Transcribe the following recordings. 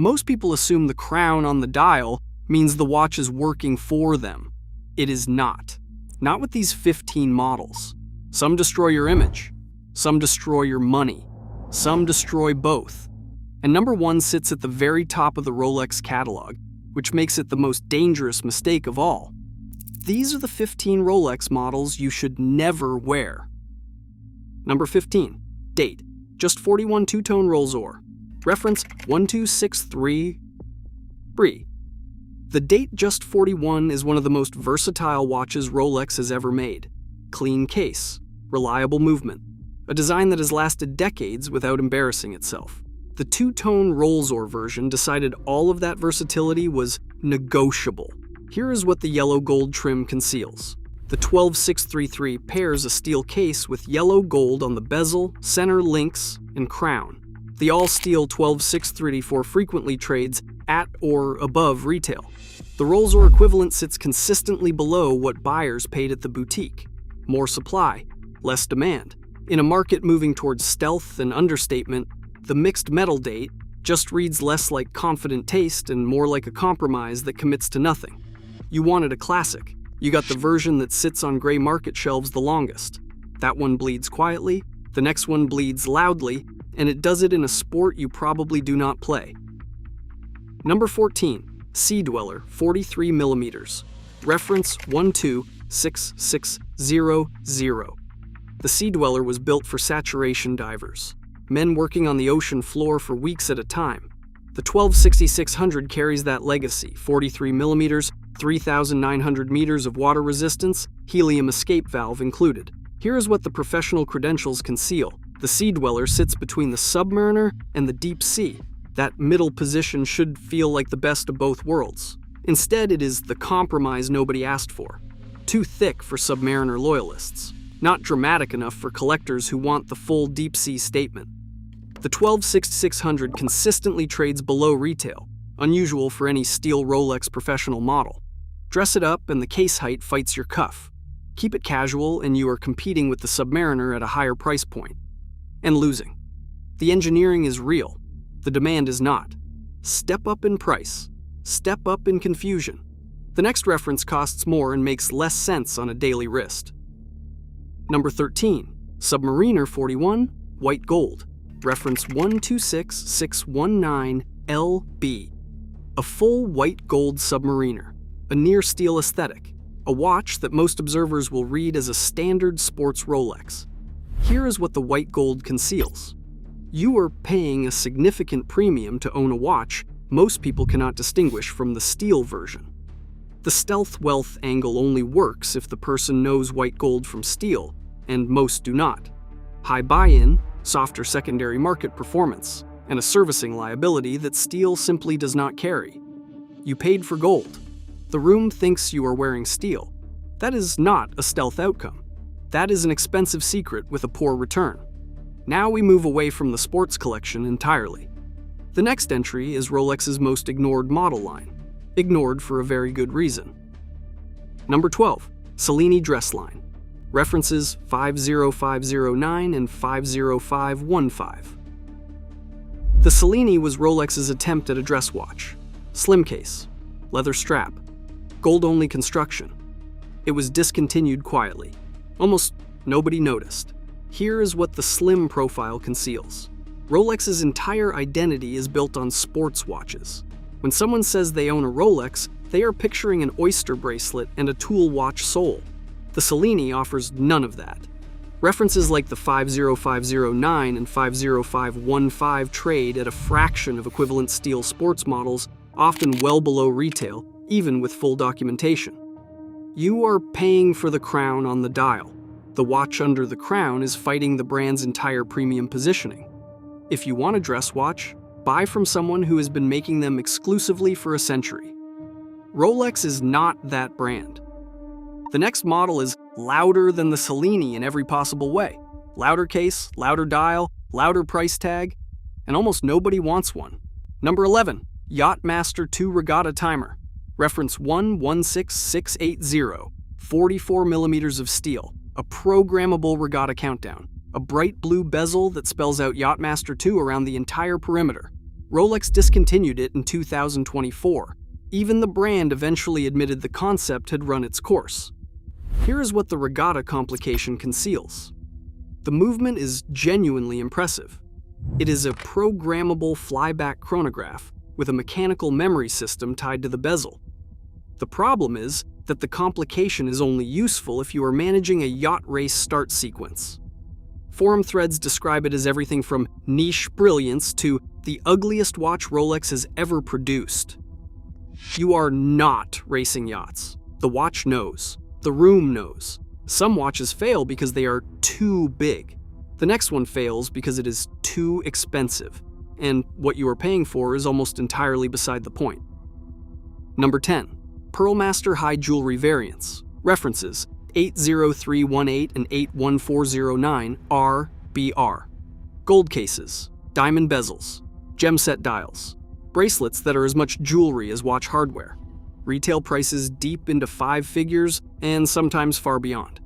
Most people assume the crown on the dial means the watch is working for them. It is not. Not with these 15 models. Some destroy your image. Some destroy your money. Some destroy both. And number 1 sits at the very top of the Rolex catalog, which makes it the most dangerous mistake of all. These are the 15 Rolex models you should never wear. Number 15. Date. Just 41 two-tone Rolls-Royce. Reference 1263. Brie. The Datejust 41 is one of the most versatile watches Rolex has ever made. Clean case. Reliable movement. A design that has lasted decades without embarrassing itself. The two-tone Rolls-Royce version decided all of that versatility was negotiable. Here is what the yellow gold trim conceals. The 12633 pairs a steel case with yellow gold on the bezel, center links, and crown. The all-steel 12634 frequently trades at or above retail. The Rolls-Royce equivalent sits consistently below what buyers paid at the boutique. More supply, less demand. In a market moving towards stealth and understatement, the mixed metal date just reads less like confident taste and more like a compromise that commits to nothing. You wanted a classic. You got the version that sits on gray market shelves the longest. That one bleeds quietly, the next one bleeds loudly, and it does it in a sport you probably do not play. Number 14. Sea-Dweller 43mm. Reference 126600. The Sea-Dweller was built for saturation divers, men working on the ocean floor for weeks at a time. The 12600 carries that legacy, 43mm, 3,900 meters of water resistance, helium escape valve included. Here is what the professional credentials conceal. The Sea-Dweller sits between the Submariner and the Deepsea. That middle position should feel like the best of both worlds. Instead, it is the compromise nobody asked for. Too thick for Submariner loyalists. Not dramatic enough for collectors who want the full Deepsea statement. The 12600 consistently trades below retail, unusual for any steel Rolex professional model. Dress it up and the case height fights your cuff. Keep it casual and you are competing with the Submariner at a higher price point. And losing. The engineering is real. The demand is not. Step up in price. Step up in confusion. The next reference costs more and makes less sense on a daily wrist. Number 13. Submariner 41, white gold. Reference 126619LB. A full white gold Submariner. A near steel aesthetic. A watch that most observers will read as a standard sports Rolex. Here is what the white gold conceals. You are paying a significant premium to own a watch most people cannot distinguish from the steel version. The stealth wealth angle only works if the person knows white gold from steel, and most do not. High buy-in, softer secondary market performance, and a servicing liability that steel simply does not carry. You paid for gold. The room thinks you are wearing steel. That is not a stealth outcome. That is an expensive secret with a poor return. Now we move away from the sports collection entirely. The next entry is Rolex's most ignored model line. Ignored for a very good reason. Number 12. Cellini dress line. References 50509 and 50515. The Cellini was Rolex's attempt at a dress watch. Slim case, leather strap, gold-only construction. It was discontinued quietly. Almost nobody noticed. Here is what the slim profile conceals. Rolex's entire identity is built on sports watches. When someone says they own a Rolex, they are picturing an oyster bracelet and a tool watch sole. The Cellini offers none of that. References like the 50509 and 50515 trade at a fraction of equivalent steel sports models, often well below retail, even with full documentation. You are paying for the crown on the dial. The watch under the crown is fighting the brand's entire premium positioning. If you want a dress watch, buy from someone who has been making them exclusively for a century. Rolex is not that brand. The next model is louder than the Cellini in every possible way. Louder case, louder dial, louder price tag, and almost nobody wants one. Number 11. Yacht-Master 2 Regatta Timer. Reference 116680. 44 millimeters of steel. A programmable regatta countdown. A bright blue bezel that spells out Yacht-Master 2 around the entire perimeter. Rolex discontinued it in 2024. Even the brand eventually admitted the concept had run its course. Here is what the regatta complication conceals. The movement is genuinely impressive. It is a programmable flyback chronograph with a mechanical memory system tied to the bezel. The problem is that the complication is only useful if you are managing a yacht race start sequence. Forum threads describe it as everything from niche brilliance to the ugliest watch Rolex has ever produced. You are not racing yachts. The watch knows. The room knows. Some watches fail because they are too big. The next one fails because it is too expensive, and what you are paying for is almost entirely beside the point. Number 10. Pearlmaster High Jewelry Variants. References 80318 and 81409 RBR. Gold cases, diamond bezels, gem set dials, bracelets that are as much jewelry as watch hardware. Retail prices deep into 5 figures and sometimes far beyond.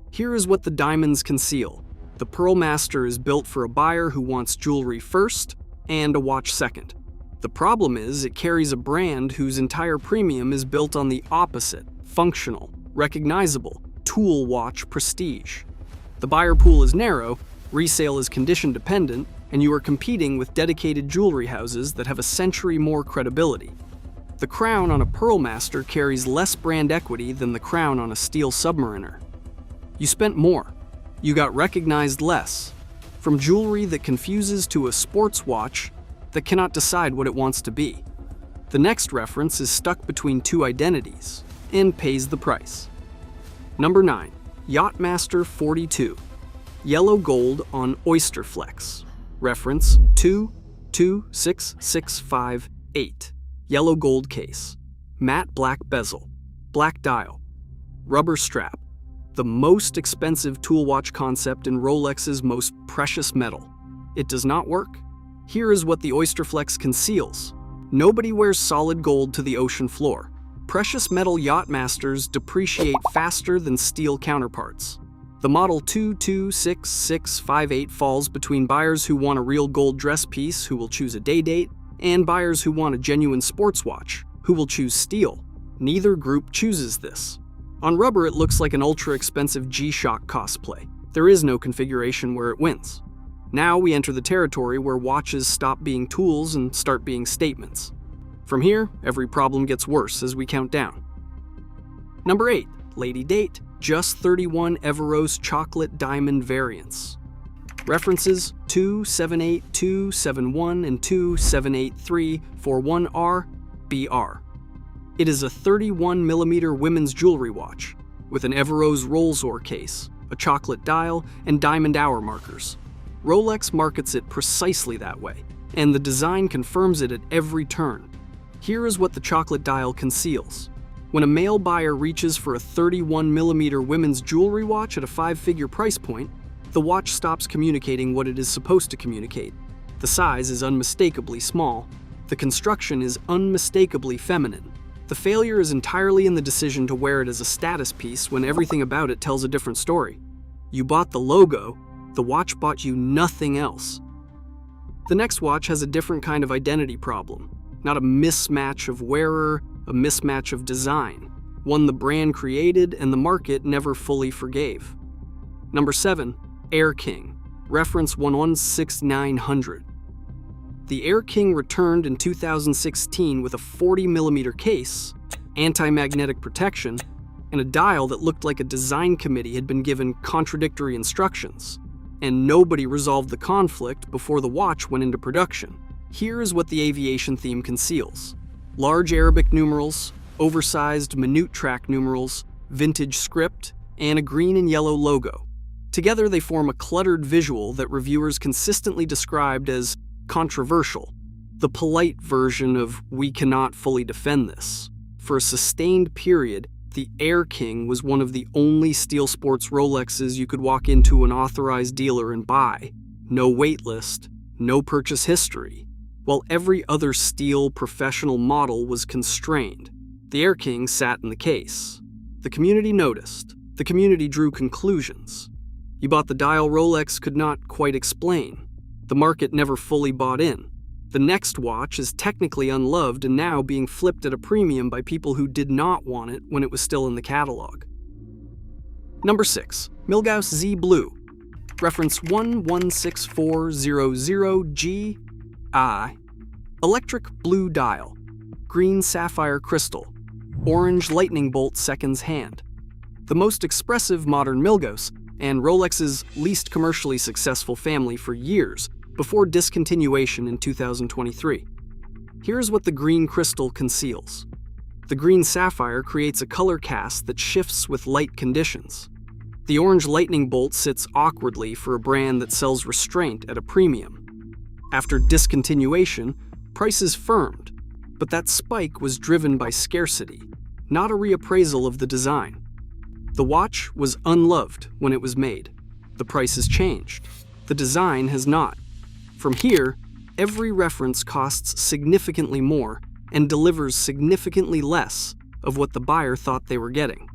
Here is what the diamonds conceal. The Pearlmaster is built for a buyer who wants jewelry first and a watch second. The problem is it carries a brand whose entire premium is built on the opposite, functional, recognizable, tool watch prestige. The buyer pool is narrow, resale is condition dependent, and you are competing with dedicated jewelry houses that have a century more credibility. The crown on a Pearlmaster carries less brand equity than the crown on a steel Submariner. You spent more. You got recognized less. From jewelry that confuses to a sports watch that cannot decide what it wants to be. The next reference is stuck between two identities and pays the price. Number 9. Yacht-Master 42. Yellow gold on Oyster Flex. Reference 226658. Yellow gold case. Matte black bezel. Black dial. Rubber strap. The most expensive tool watch concept in Rolex's most precious metal. It does not work. Here is what the Oyster Flex conceals. Nobody wears solid gold to the ocean floor. Precious metal Yacht-Masters depreciate faster than steel counterparts. The model 226658 falls between buyers who want a real gold dress piece, who will choose a Day-Date, and buyers who want a genuine sports watch, who will choose steel. Neither group chooses this. On rubber, it looks like an ultra-expensive G-Shock cosplay. There is no configuration where it wins. Now we enter the territory where watches stop being tools and start being statements. From here, every problem gets worse as we count down. Number 8. Lady-Datejust 31 Everose Chocolate Diamond Variants. References 278271 and 278341RBR. It is a 31mm women's jewelry watch with an Everose Rolls-Or case, a chocolate dial, and diamond hour markers. Rolex markets it precisely that way, and the design confirms it at every turn. Here is what the chocolate dial conceals. When a male buyer reaches for a 31mm women's jewelry watch at a 5-figure price point, the watch stops communicating what it is supposed to communicate. The size is unmistakably small. The construction is unmistakably feminine. The failure is entirely in the decision to wear it as a status piece when everything about it tells a different story. You bought the logo, the watch bought you nothing else. The next watch has a different kind of identity problem. Not a mismatch of wearer, a mismatch of design. One the brand created and the market never fully forgave. Number 7. Air King. Reference 116900. The Air King returned in 2016 with a 40mm case, anti-magnetic protection, and a dial that looked like a design committee had been given contradictory instructions, and nobody resolved the conflict before the watch went into production. Here is what the aviation theme conceals. Large Arabic numerals, oversized minute track numerals, vintage script, and a green and yellow logo. Together they form a cluttered visual that reviewers consistently described as controversial, the polite version of "we cannot fully defend this." For a sustained period, the Air King was one of the only steel sports Rolexes you could walk into an authorized dealer and buy. No waitlist, no purchase history, while every other steel professional model was constrained. The Air King sat in the case. The community noticed. The community drew conclusions. You bought the dial Rolex could not quite explain. The market never fully bought in. The next watch is technically unloved and now being flipped at a premium by people who did not want it when it was still in the catalog. Number 6. Milgauss Z-Blue. Reference 116400GI. Electric blue dial. Green sapphire crystal. Orange lightning bolt seconds hand. The most expressive modern Milgauss, and Rolex's least commercially successful family for years before discontinuation in 2023. Here's what the green crystal conceals. The green sapphire creates a color cast that shifts with light conditions. The orange lightning bolt sits awkwardly for a brand that sells restraint at a premium. After discontinuation, prices firmed, but that spike was driven by scarcity, not a reappraisal of the design. The watch was unloved when it was made. The price has changed. The design has not. From here, every reference costs significantly more and delivers significantly less of what the buyer thought they were getting.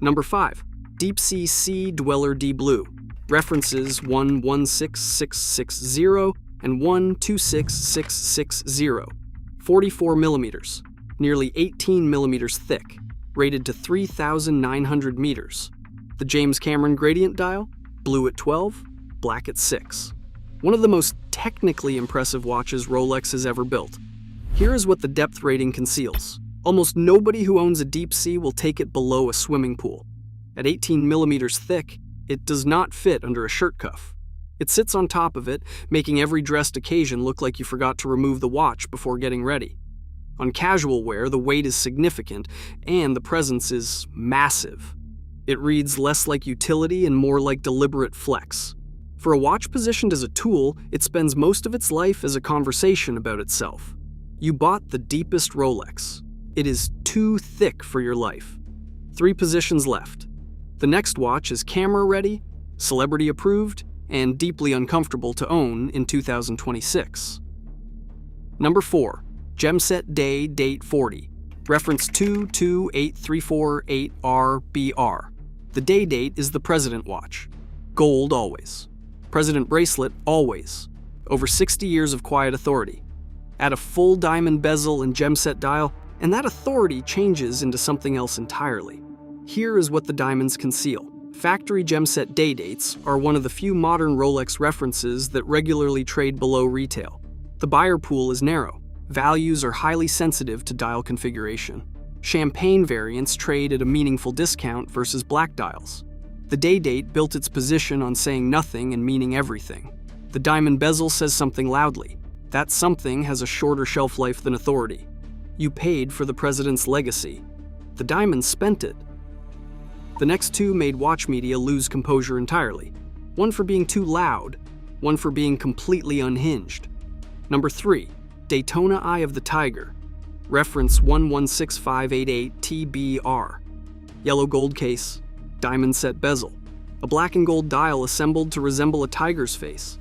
Number 5. Deepsea Sea-Dweller D-Blue. References 116660 and 126660. 44 millimeters, nearly 18 millimeters thick, rated to 3,900 meters. The James Cameron gradient dial, blue at 12, black at 6. One of the most technically impressive watches Rolex has ever built. Here is what the depth rating conceals. Almost nobody who owns a Deepsea will take it below a swimming pool. At 18 millimeters thick, it does not fit under a shirt cuff. It sits on top of it, making every dressed occasion look like you forgot to remove the watch before getting ready. On casual wear, the weight is significant, and the presence is massive. It reads less like utility and more like deliberate flex. For a watch positioned as a tool, it spends most of its life as a conversation about itself. You bought the deepest Rolex. It is too thick for your life. 3 positions left. The next watch is camera-ready, celebrity-approved, and deeply uncomfortable to own in 2026. Number 4. Gemset Day-Date 40. Reference 228348RBR. The Day-Date is the President watch. Gold always. President bracelet always. Over 60 years of quiet authority. Add a full diamond bezel and gemset dial, and that authority changes into something else entirely. Here is what the diamonds conceal. Factory gemset day-dates are one of the few modern Rolex references that regularly trade below retail. The buyer pool is narrow. Values are highly sensitive to dial configuration. Champagne variants trade at a meaningful discount versus black dials. The day-date built its position on saying nothing and meaning everything. The diamond bezel says something loudly. That something has a shorter shelf life than authority. You paid for the president's legacy. The diamond spent it. The next 2 made watch media lose composure entirely. One for being too loud, one for being completely unhinged. Number 3. Daytona Eye of the Tiger. Reference 116588TBR. Yellow gold case, diamond set bezel. A black and gold dial assembled to resemble a tiger's face.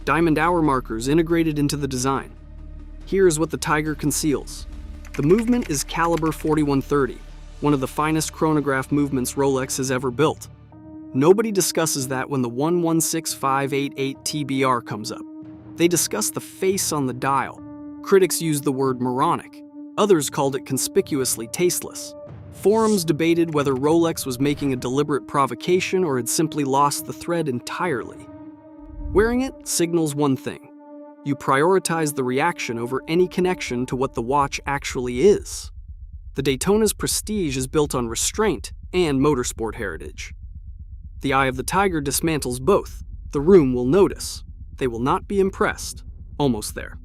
Diamond hour markers integrated into the design. Here is what the tiger conceals. The movement is caliber 4130, one of the finest chronograph movements Rolex has ever built. Nobody discusses that when the 116588TBR comes up. They discuss the face on the dial. Critics used the word moronic. Others called it conspicuously tasteless. Forums debated whether Rolex was making a deliberate provocation or had simply lost the thread entirely. Wearing it signals one thing. You prioritize the reaction over any connection to what the watch actually is. The Daytona's prestige is built on restraint and motorsport heritage. The Eye of the Tiger dismantles both. The room will notice. They will not be impressed. Almost there.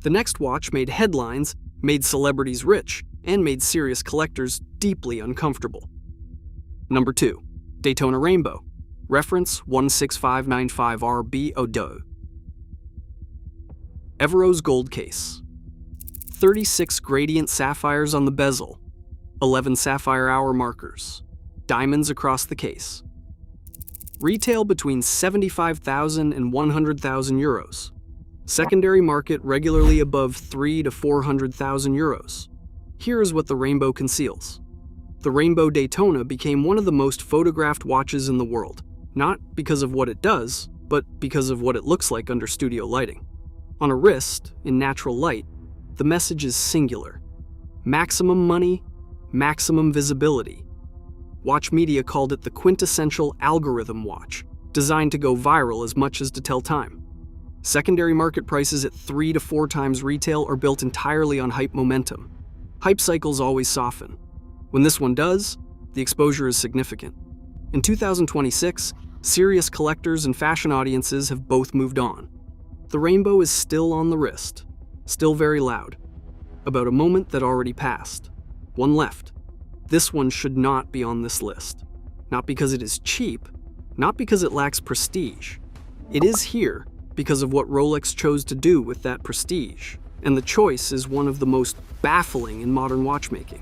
The next watch made headlines, made celebrities rich, and made serious collectors deeply uncomfortable. Number 2. Daytona Rainbow. Reference 16595RBO. Everose gold case. 36 gradient sapphires on the bezel. 11 sapphire hour markers. Diamonds across the case. Retail between 75,000 and 100,000 euros. Secondary market regularly above 300,000 to 400,000 euros. Here is what the Rainbow conceals. The Rainbow Daytona became one of the most photographed watches in the world, not because of what it does, but because of what it looks like under studio lighting. On a wrist, in natural light, the message is singular. Maximum money, maximum visibility. Watch media called it the quintessential algorithm watch, designed to go viral as much as to tell time. Secondary market prices at 3 to 4 times retail are built entirely on hype momentum. Hype cycles always soften. When this one does, the exposure is significant. In 2026, serious collectors and fashion audiences have both moved on. The Rainbow is still on the wrist, still very loud. About a moment that already passed. One left. This one should not be on this list. Not because it is cheap, not because it lacks prestige. It is here because of what Rolex chose to do with that prestige, and the choice is one of the most baffling in modern watchmaking.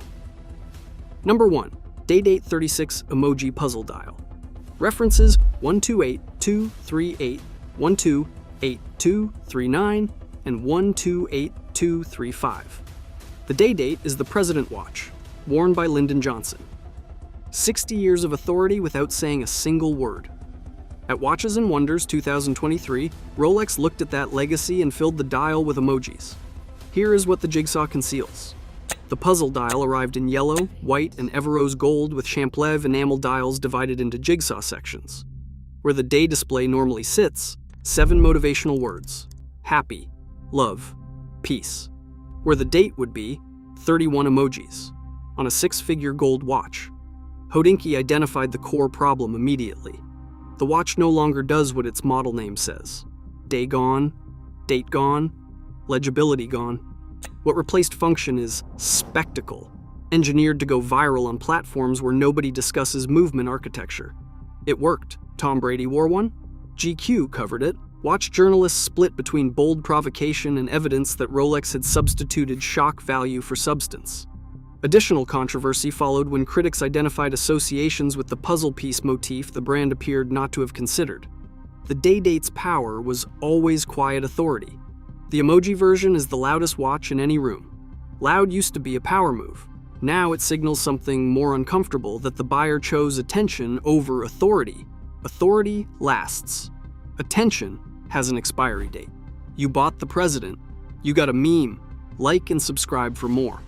Number 1. Day-Date 36 Emoji Puzzle Dial. References 128238, 128239, and 128235. The Day-Date is the President watch, worn by Lyndon Johnson. 60 years of authority without saying a single word. At Watches and Wonders 2023, Rolex looked at that legacy and filled the dial with emojis. Here is what the jigsaw conceals. The puzzle dial arrived in yellow, white, and Everose gold with Champlev enamel dials divided into jigsaw sections. Where the day display normally sits, 7 motivational words: happy, love, peace. Where the date would be, 31 emojis, on a 6-figure gold watch. Hodinkee identified the core problem immediately. The watch no longer does what its model name says. Day gone, date gone, legibility gone. What replaced function is spectacle, engineered to go viral on platforms where nobody discusses movement architecture. It worked. Tom Brady wore one. GQ covered it. Watch journalists split between bold provocation and evidence that Rolex had substituted shock value for substance. Additional controversy followed when critics identified associations with the puzzle piece motif the brand appeared not to have considered. The Day-Date's power was always quiet authority. The emoji version is the loudest watch in any room. Loud used to be a power move. Now it signals something more uncomfortable, that the buyer chose attention over authority. Authority lasts. Attention has an expiry date. You bought the president. You got a meme. Like and subscribe for more.